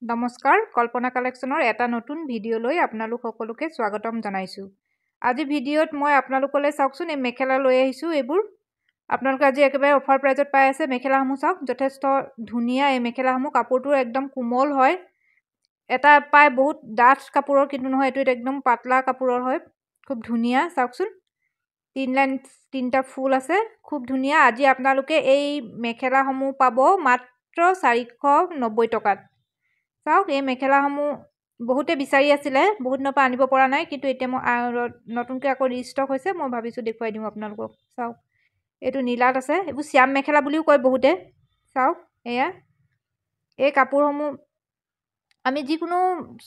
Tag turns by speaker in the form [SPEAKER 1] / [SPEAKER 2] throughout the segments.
[SPEAKER 1] নমস্কাৰ কল্পনা কালেকশ্যনৰ এটা নতুন ভিডিঅ'লৈ আপোনালোক সকলোকে স্বাগতম জনাইছো। আজি ভিডিঅ'ত মই আপোনালোকলৈ চাওকচোন এই মেখেলা লৈ আহিছো। এইবোৰ আপোনালোকে আজি একেবাৰে অফাৰ প্ৰাইজত পাই আছে। মেখেলাসমূহ চাওক, যথেষ্ট ধুনীয়া। এই মেখেলাসমূহ কাপোৰটো একদম কোমল হয়। এটা পায় বহুত ডাঠ কাপোৰৰ, কিন্তু নহয়, এইটো একদম পাতলা কাপোৰৰ হয়। খুব ধুনীয়া। চাওকচোন, তিনিটা ফুল আছে, খুব ধুনীয়া। আজি আপোনালোকে এই মেখেলাসমূহ পাব মাত্ৰ 490 টকাত। চাওক, এই মেখেলাসমূহ বহুতে বিচাৰি আছিলে, বহুত দিনৰ পৰা আনিব পৰা নাই, কিন্তু এতিয়া মই নতুনকৈ আকৌ ৰিষ্টক হৈছে। মই ভাবিছোঁ দেখুৱাই দিওঁ আপোনালোকক। চাওক, এইটো নীলাত আছে। এইবোৰ শ্যাম মেখেলা বুলিও কয় বহুতে। চাওক, এয়া এই কাপোৰসমূহ আমি যিকোনো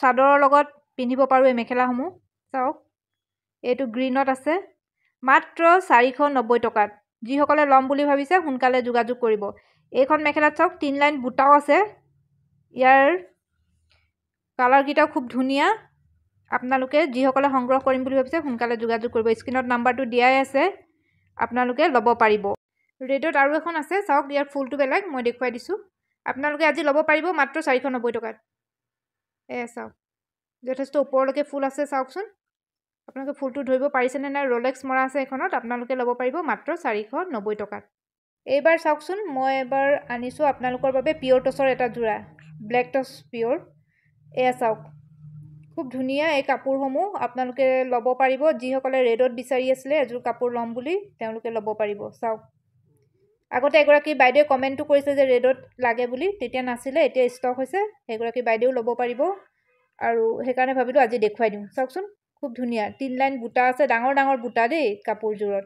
[SPEAKER 1] চাদৰৰ লগত পিন্ধিব পাৰোঁ। এই মেখেলাসমূহ চাওক, এইটো গ্ৰীণত আছে, মাত্ৰ 490 টকাত। যিসকলে ল'ম বুলি ভাবিছে সোনকালে যোগাযোগ কৰিব। এইখন মেখেলাত চাওক, 3 লাইন বুটাও আছে। ইয়াৰ কালাৰকেইটাও খুব ধুনীয়া। আপোনালোকে যিসকলে সংগ্ৰহ কৰিম বুলি ভাবিছে সোনকালে যোগাযোগ কৰিব। স্ক্ৰীণত নাম্বাৰটো দিয়াই আছে, আপোনালোকে ল'ব পাৰিব। ৰেডত আৰু এখন আছে, চাওক, ইয়াৰ ফুলটো বেলেগ, মই দেখুৱাই দিছোঁ। আপোনালোকে আজি ল'ব পাৰিব মাত্ৰ 490 টকাত। এয়া চাওক, যথেষ্ট ওপৰলৈকে ফুল আছে। চাওকচোন, আপোনালোকে ফুলটো ধৰিব পাৰিছেনে নাই? ৰলেক্স মৰা আছে এখনত। আপোনালোকে ল'ব পাৰিব মাত্ৰ 490 টকাত। এইবাৰ চাওকচোন, মই এবাৰ আনিছোঁ আপোনালোকৰ বাবে পিয়ৰ টচৰ এটা যোৰা, ব্লেক টচ পিয়ৰ। এয়া চাওক, খুব ধুনীয়া। এই কাপোৰসমূহ আপোনালোকে ল'ব পাৰিব। যিসকলে ৰেডত বিচাৰি আছিলে এযোৰ কাপোৰ ল'ম বুলি, তেওঁলোকে ল'ব পাৰিব। চাওক, আগতে এগৰাকী বাইদেৱে কমেণ্টটো কৰিছে যে ৰেডত লাগে বুলি, তেতিয়া নাছিলে, এতিয়া ষ্টক হৈছে। সেইগৰাকী বাইদেউ ল'ব পাৰিব, আৰু সেইকাৰণে ভাবিলোঁ আজি দেখুৱাই দিওঁ। চাওকচোন, খুব ধুনীয়া। 3 লাইন বুটা আছে, ডাঙৰ ডাঙৰ বুটা দেই কাপোৰযোৰত।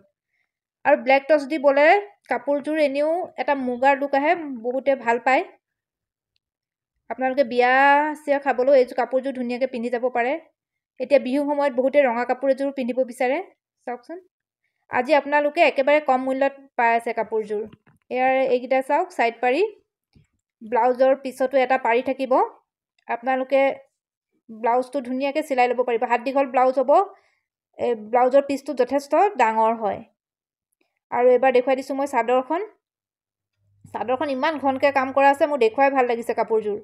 [SPEAKER 1] আৰু ব্লেক টচ দি বলে কাপোৰযোৰ এনেও এটা মুগাৰ লুক আহে, বহুতে ভাল পায়। আপোনালোকে বিয়া চিয়া খাবলৈও এইযোৰ কাপোৰযোৰ ধুনীয়াকৈ পিন্ধি যাব পাৰে। এতিয়া বিহু সময়ত বহুতে ৰঙা কাপোৰ এযোৰ পিন্ধিব বিচাৰে। চাওকচোন, আজি আপোনালোকে একেবাৰে কম মূল্যত পাই আছে কাপোৰযোৰ। ইয়াৰ এইকেইটা চাওক, ছাইড পাৰি, ব্লাউজৰ পিছতো এটা পাৰি থাকিব। আপোনালোকে ব্লাউজটো ধুনীয়াকৈ চিলাই ল'ব পাৰিব। হাত দীঘল ব্লাউজ হ'ব। এই ব্লাউজৰ পিচটো যথেষ্ট ডাঙৰ হয়। আৰু এবাৰ দেখুৱাই দিছোঁ মই চাদৰখন। চাদৰখন ইমান ঘনকৈ কাম কৰা আছে, মোৰ দেখুৱাই ভাল লাগিছে কাপোৰযোৰ।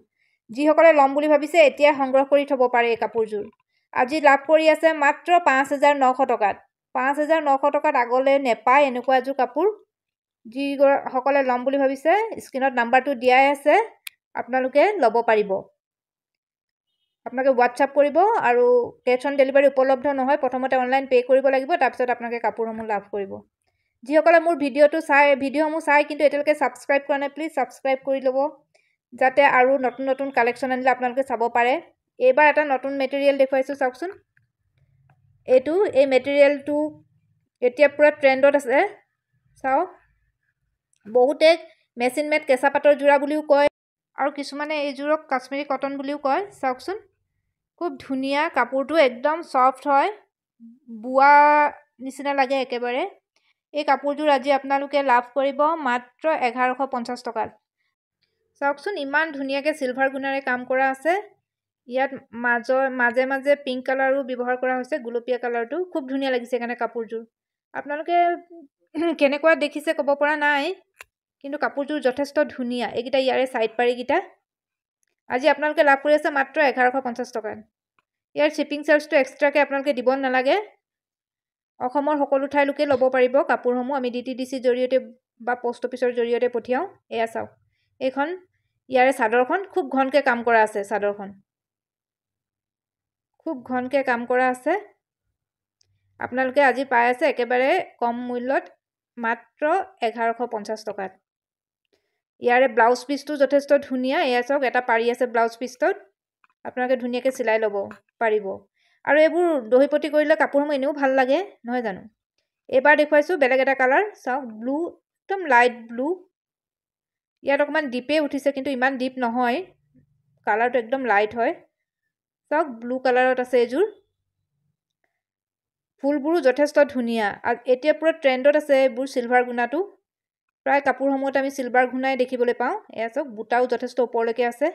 [SPEAKER 1] যিসকলে ল'ম বুলি ভাবিছে এতিয়া সংগ্ৰহ কৰি থ'ব পাৰে এই কাপোৰযোৰ। আজি লাভ কৰি আছে মাত্ৰ 5,900 টকাত। 5,900 টকাত আগলৈ নেপায় এনেকুৱা এযোৰ কাপোৰ। যিসকলে ল'ম বুলি ভাবিছে স্ক্ৰীণত নাম্বাৰটো দিয়াই আছে, আপোনালোকে ল'ব পাৰিব। আপোনালোকে হোৱাটছআপ কৰিব, আৰু কেছ অন ডেলিভাৰী উপলব্ধ নহয়। প্ৰথমতে অনলাইন পে' কৰিব লাগিব, তাৰপিছত আপোনালোকে কাপোৰসমূহ লাভ কৰিব। যিসকলে মোৰ ভিডিঅ'সমূহ চাই কিন্তু এতিয়ালৈকে ছাবস্ক্ৰাইব কৰা নাই, প্লিজ ছাবস্ক্ৰাইব কৰি ল'ব, যাতে আৰু নতুন নতুন কালেকশ্যন আনিলে আপোনালোকে চাব পাৰে। এইবাৰ এটা নতুন মেটেৰিয়েল দেখুৱাইছোঁ, চাওকচোন। এই মেটেৰিয়েলটো এতিয়া পূৰা ট্ৰেণ্ডত আছে। চাওক, বহুতে মেচিন মেড কেঁচা পাটৰ যোৰা বুলিও কয়, আৰু কিছুমানে এইযোৰক কাশ্মীৰী কটন বুলিও কয়। চাওকচোন, খুব ধুনীয়া। কাপোৰটো একদম ছফ্ট হয়, বোৱা নিচিনা লাগে একেবাৰে। এই কাপোৰযোৰ আজি আপোনালোকে লাভ কৰিব মাত্ৰ 1150 টকাত। চাওকচোন, ইমান ধুনীয়াকৈ চিলভাৰ গুণাৰে কাম কৰা আছে। ইয়াত মাজে মাজে পিংক কালাৰো ব্যৱহাৰ কৰা হৈছে, গুলপীয়া কালাৰটো। খুব ধুনীয়া লাগিছে সেইকাৰণে কাপোৰযোৰ। আপোনালোকে কেনেকুৱা দেখিছে ক'ব পৰা নাই, কিন্তু কাপোৰযোৰ যথেষ্ট ধুনীয়া। এইকেইটা ইয়াৰে ছাইড পাৰিকেইটা। আজি আপোনালোকে লাভ কৰি আছে মাত্ৰ 1150 টকাত। ইয়াৰ শ্বিপিং চাৰ্জটো এক্সট্ৰাকৈ আপোনালোকে দিব নালাগে। অসমৰ সকলো ঠাইলৈকে ল'ব পাৰিব কাপোৰসমূহ। আমি DTDCৰ জৰিয়তে বা পোষ্ট অফিচৰ জৰিয়তে পঠিয়াওঁ। এয়া চাওক, এইখন ইয়াৰে চাদৰখন খুব ঘনকৈ কাম কৰা আছে। চাদৰখন খুব ঘনকৈ কাম কৰা আছে। আপোনালোকে আজি পাই আছে একেবাৰে কম মূল্যত মাত্ৰ 1150 টকাত। ইয়াৰে ব্লাউজ পিচটো যথেষ্ট ধুনীয়া। এয়া চাওক, এটা পাৰি আছে ব্লাউজ পিচটোত। আপোনালোকে ধুনীয়াকৈ চিলাই ল'ব পাৰিব। আৰু এইবোৰ দহিপতি কৰিলে কাপোৰসমূহ এনেও ভাল লাগে, নহয় জানো? এইবাৰ দেখুৱাইছোঁ বেলেগ এটা কালাৰ। চাওক, ব্লু, একদম লাইট ব্লু। ইয়াত অকণমান ডিপেই উঠিছে, কিন্তু ইমান ডিপ নহয়। কালাৰটো একদম লাইট হয়। চাওক, ব্লু কালাৰত আছে এইযোৰ। ফুলবোৰো যথেষ্ট ধুনীয়া। এতিয়া পূৰা ট্ৰেণ্ডত আছে এইবোৰ চিলভাৰ গুণাটো। প্ৰায় কাপোৰসমূহত আমি চিলভাৰ গুণাই দেখিবলৈ পাওঁ। এয়া চাওক, বুটাও যথেষ্ট ওপৰলৈকে আছে।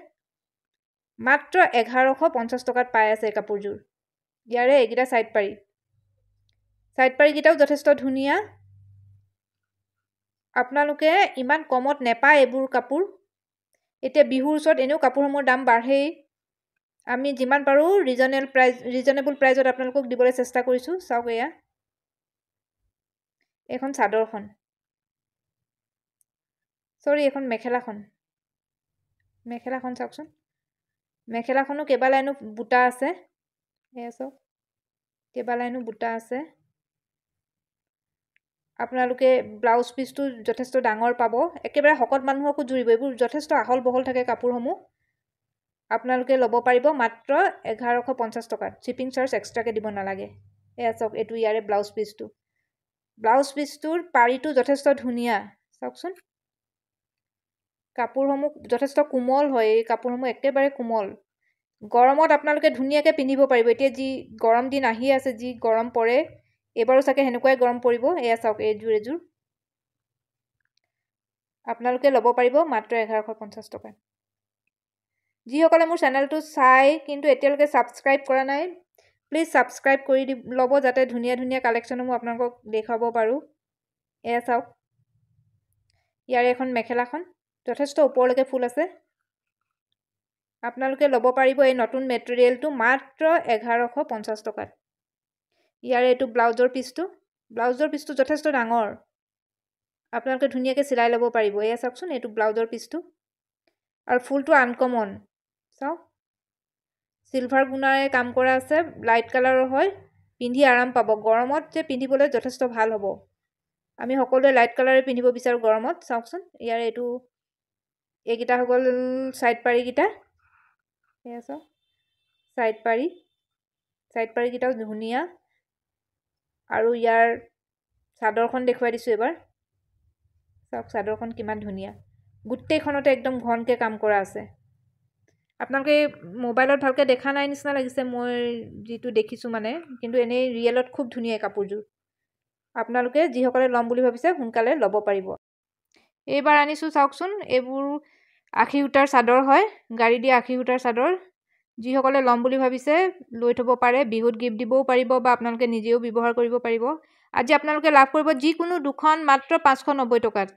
[SPEAKER 1] মাত্ৰ 1150 টকাত পাই আছে এই কাপোৰযোৰ। ইয়াৰে এইকেইটা ছাইড পাৰিকেইটাও যথেষ্ট ধুনীয়া। আপোনালোকে ইমান কমত নেপায় এইবোৰ কাপোৰ। এতিয়া বিহুৰ ওচৰত এনেও কাপোৰসমূহৰ দাম বাঢ়েই আমি যিমান পাৰোঁ ৰিজনেবল প্ৰাইজত আপোনালোকক দিবলৈ চেষ্টা কৰিছোঁ চাওক এয়া এখন চাদৰখন সৰি এখন মেখেলাখন চাওকচোন মেখেলাখনো কেইবা লাইনো বুটা আছে এয়া চাওক কেইবা লাইনো বুটা আছে আপোনালোকে ব্লাউজ পিচটো যথেষ্ট ডাঙৰ পাব একেবাৰে শকত মানুহকো জুৰিব এইবোৰ যথেষ্ট আহল বহল থাকে কাপোৰসমূহ আপোনালোকে ল'ব পাৰিব মাত্ৰ 1150 টকাত শিপিং চাৰ্জ এক্সট্ৰাকে দিব নালাগে এয়া চাওক এইটো ইয়াৰে ব্লাউজ পিচটোৰ পাৰিটো যথেষ্ট ধুনীয়া চাওকচোন কাপোৰসমূহ যথেষ্ট কোমল হয় এই কাপোৰসমূহ একেবাৰে কোমল গৰমত আপোনালোকে ধুনীয়াকৈ পিন্ধিব পাৰিব এতিয়া যি গৰম দিন আহি আছে যি গৰম পৰে এবাৰো চাগে হেনেকুৱাই গৰম পৰিব এয়া চাওক এযোৰ আপোনালোকে ল'ব পাৰিব মাত্ৰ 1150 টকা যিসকলে মোৰ চেনেলটো চাই কিন্তু এতিয়ালৈকে সাবস্ক্ৰাইব কৰা নাই প্লিজ সাবস্ক্ৰাইব কৰি ল'ব যাতে ধুনীয়া ধুনীয়া কালেকশ্যনসমূহ আপোনালোকক দেখাব পাৰোঁ এয়া চাওক ইয়াৰে এখন মেখেলাখন যথেষ্ট ওপৰলৈকে ফুল আছে আপোনালোকে ল'ব পাৰিব এই নতুন মেটেৰিয়েলটো মাত্ৰ 1150 টকাত ইয়াৰে এইটো ব্লাউজৰ পিচটো যথেষ্ট ডাঙৰ আপোনালোকে ধুনীয়াকৈ চিলাই ল'ব পাৰিব এয়া চাওকচোন এইটো ব্লাউজৰ পিচটো আৰু ফুলটো আনকমন চাওক সিলভাৰ গুণাৰে কাম কৰা আছে লাইট কালাৰৰ হয় পিন্ধি আৰাম পাব গৰমত যে পিন্ধিবলৈ যথেষ্ট ভাল হ'ব আমি সকলোৱে লাইট কালাৰে পিন্ধিব বিচাৰো গৰমত চাওকচোন ইয়াৰ এইকেইটা হৈ গ'ল সাইড পাৰিকেইটা এয়া চাওক সাইড পাৰিকেইটাও ধুনীয়া আৰু ইয়াৰ চাদৰখন দেখুৱাই দিছোঁ এবাৰ চাওক চাদৰখন কিমান ধুনীয়া গোটেইখনতে একদম ঘনকৈ কাম কৰা আছে আপোনালোকে মোবাইলত ভালকৈ দেখা নাই নিচিনা লাগিছে মই যিটো দেখিছোঁ মানে কিন্তু এনেই ৰিয়েলত খুব ধুনীয়া কাপোৰযোৰ আপোনালোকে যিসকলে ল'ম বুলি ভাবিছে সোনকালে ল'ব পাৰিব এইবাৰ আনিছোঁ চাওকচোন এইবোৰ 80 সূতাৰ চাদৰ হয় গাড়ী দিয়া 80 সূতাৰ চাদৰ যিসকলে ল'ম বুলি ভাবিছে লৈ থ'ব পাৰে বিহুত গিফ্ট দিবও পাৰিব বা আপোনালোকে নিজেও ব্যৱহাৰ কৰিব পাৰিব আজি আপোনালোকে লাভ কৰিব যিকোনো দুখন মাত্ৰ 590 টকাত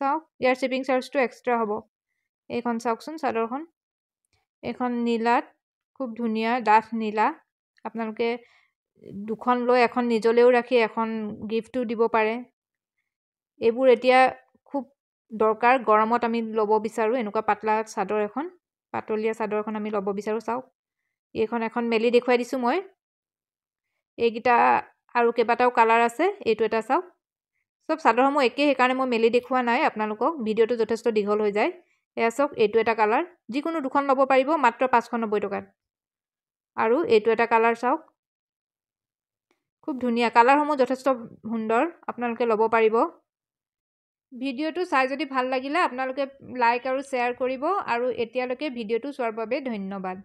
[SPEAKER 1] চাওক ইয়াৰ শিপিং চাৰ্জটো এক্সট্ৰা হ'ব এইখন চাওকচোন চাদৰখন এখন নীলাত খুব ধুনীয়া ডাঠ নীলা আপোনালোকে দুখন লৈ এখন নিজলেও ৰাখি এখন গিফ্টও দিব পাৰে এইবোৰ এতিয়া খুব দৰকাৰ গৰমত আমি ল'ব বিচাৰোঁ এনেকুৱা পাতলা চাদৰ এখন পাতলীয়া চাদৰ এখন আমি ল'ব বিচাৰোঁ চাওক এইখন এখন মেলি দেখুৱাই দিছোঁ মই এইকেইটা আৰু কেইবাটাও কালাৰ আছে এইটো এটা চাওক সব চাদৰসমূহ একে সেইকাৰণে মই মেলি দেখুওৱা নাই আপোনালোকক ভিডিঅ'টো যথেষ্ট দীঘল হৈ যায় এয়া চাওক এইটো এটা কালাৰ যিকোনো দুখন ল'ব পাৰিব মাত্ৰ 590 টকাত আৰু এইটো এটা কালাৰ চাওক খুব ধুনীয়া কালাৰসমূহ যথেষ্ট সুন্দৰ আপোনালোকে ল'ব পাৰিব ভিডিঅ'টো চাই যদি ভাল লাগিলে আপোনালোকে লাইক আৰু শ্বেয়াৰ কৰিব আৰু এতিয়ালৈকে ভিডিঅ'টো চোৱাৰ বাবে ধন্যবাদ